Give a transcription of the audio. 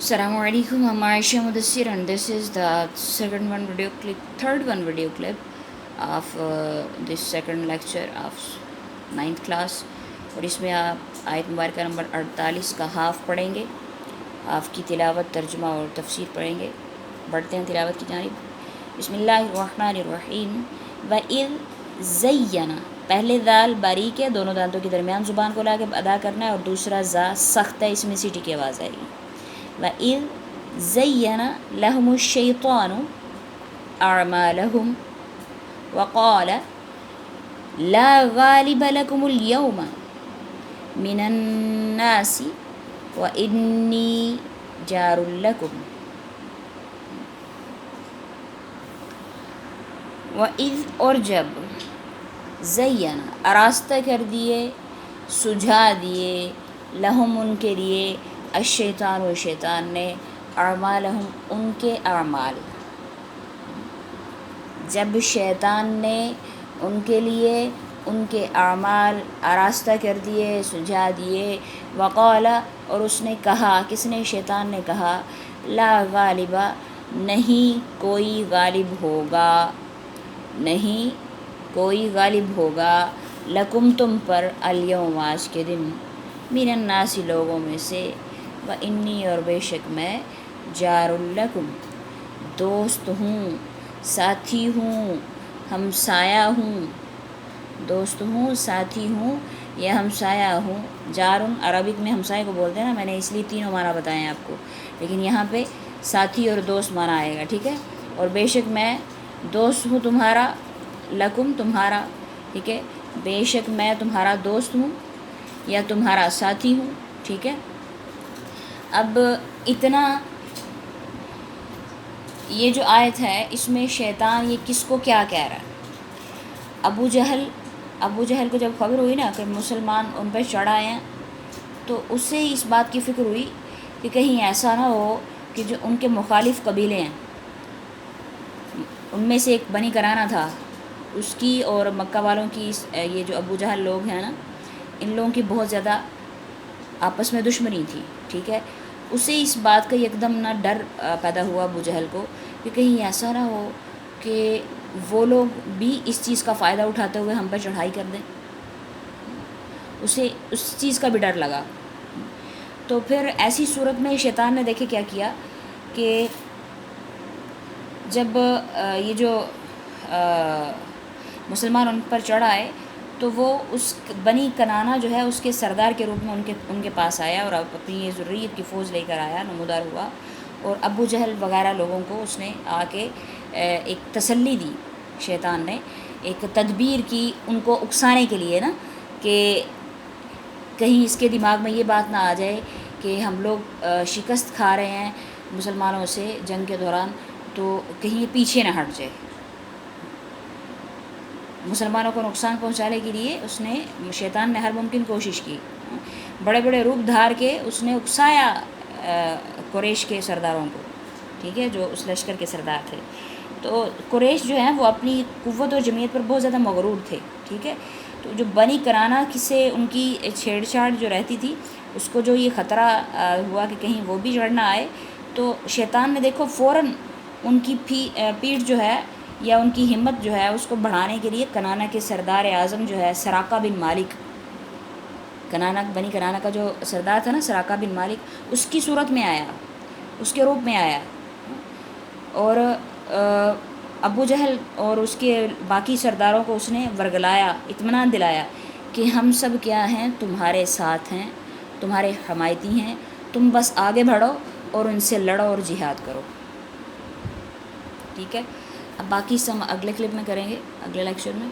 Assalamu alaikum. I'm Aisha Mudassir, and this is the third one video clip of this second lecture of 9th class. اور اس میں آپ آیت مبارکہ number 48 کا half پڑھیں گے. ہاف کی تلاوت، ترجمہ اور تفسیر پڑھیں گے. بڑھتے ہیں تلاوت کی جانب. بسم اللہ الرحمن الرحیم. وَإِذْ زَيَّنَ، پہلے دال باریک ہے، دونوں دانتوں کے درمیان زبان کو لا کے ادا کرنا ہے، اور دوسرا زا سخت ہے، اس میں سیٹی کی آواز آئے گی. وَإِذْ زَيَّنَ لَهُمُ الشَّيْطَانُ أَعْمَالَهُمْ وَقَالَ لَا غَالِبَ لَكُمُ الْيَوْمَ مِنَ النَّاسِ وَإِنِّي جَارٌ لَكُمْ. وَإِذْ، اور جب، زَيَّنَ آراستہ کر دیے، سجھا دیے، لہم ان کے لیے، الشیطان و شیطان نے، اعمالہم ان کے اعمال. جب شیطان نے ان کے لیے ان کے اعمال آراستہ کر دیے، سجھا دیے، وقال، اور اس نے کہا، کس نے؟ شیطان نے کہا، لا غالب، نہیں کوئی غالب ہوگا، نہیں کوئی غالب ہوگا، لکم تم پر، الیوم آج کے دن، من الناس لوگوں میں سے، وانی اور بے شک میں، جار لکم دوست ہوں، ساتھی ہوں، ہمسایہ ہوں، دوست ہوں، ساتھی ہوں یا ہمسایہ ہوں. جارن عربک میں ہمسایہ کو بولتے ہیں نا، میں نے اس لیے تینوں معنی بتائے ہیں آپ کو، لیکن یہاں پہ ساتھی اور دوست معنی آئے گا، ٹھیک ہے. اور بے شک میں دوست ہوں تمہارا، لکم تمہارا، ٹھیک ہے. بے شک میں تمہارا دوست ہوں یا تمہارا ساتھی ہوں، ٹھیک ہے. اب اتنا یہ جو آیت ہے، اس میں شیطان یہ کس کو کیا کہہ رہا ہے؟ ابو جہل کو جب خبر ہوئی نا کہ مسلمان ان پہ چڑھ آئے ہیں، تو اس سے اس بات کی فکر ہوئی کہ کہیں ایسا نہ ہو کہ جو ان کے مخالف قبیلے ہیں، ان میں سے ایک بنی کنانہ تھا، اس کی اور مکہ والوں کی، یہ جو ابو جہل لوگ ہیں نا، ان لوگوں کی بہت زیادہ آپس میں دشمنی تھی، ٹھیک ہے. اسے اس بات کا یکدم نہ ڈر پیدا ہوا ابو جہل کو کہ کہیں ایسا نہ ہو کہ وہ لوگ بھی اس چیز کا فائدہ اٹھاتے ہوئے ہم پر چڑھائی کر دیں. اسے اس چیز کا بھی ڈر لگا. تو پھر ایسی صورت میں شیطان نے دیکھے کیا کیا کہ جب یہ جو مسلمان ان پر چڑھ آئے، تو وہ اس بنی کنانہ جو ہے اس کے سردار کے روپ میں ان کے پاس آیا، اور اپنی ذریت کی فوج لے کر آیا، نمودار ہوا. اور ابو جہل وغیرہ لوگوں کو اس نے آ کے ایک تسلی دی، شیطان نے ایک تدبیر کی ان کو اکسانے کے لیے نا، کہ کہیں اس کے دماغ میں یہ بات نہ آ جائے کہ ہم لوگ شکست کھا رہے ہیں مسلمانوں سے جنگ کے دوران، تو کہیں پیچھے نہ ہٹ جائے. مسلمانوں کو نقصان پہنچانے کے لیے اس نے، شیطان نے ہر ممکن کوشش کی، بڑے بڑے روپ دھار کے اس نے اکسایا قریش کے سرداروں کو، ٹھیک ہے، جو اس لشکر کے سردار تھے. تو قریش جو ہیں وہ اپنی قوت اور جمعیت پر بہت زیادہ مغرور تھے، ٹھیک ہے. تو جو بنی کنانہ سے ان کی چھیڑ چھاڑ جو رہتی تھی، اس کو جو یہ خطرہ ہوا کہ کہیں وہ بھی چڑھ نہ آئے، تو شیطان نے دیکھو فوراً ان کی پیٹھ جو ہے یا ان کی ہمت جو ہے اس کو بڑھانے کے لیے کنانہ کے سردار اعظم جو ہے سراقہ بن مالک، بنی کنانہ کا جو سردار تھا نا، سراقہ بن مالک، اس کی صورت میں آیا، اس کے روپ میں آیا. اور ابو جہل اور اس کے باقی سرداروں کو اس نے ورگلایا، اطمینان دلایا کہ ہم سب کیا ہیں، تمہارے ساتھ ہیں، تمہارے حمایتی ہیں، تم بس آگے بڑھو اور ان سے لڑو اور جہاد کرو، ٹھیک ہے. اب باقی سم اگلے کلپ میں کریں گے، اگلے لیکچر میں.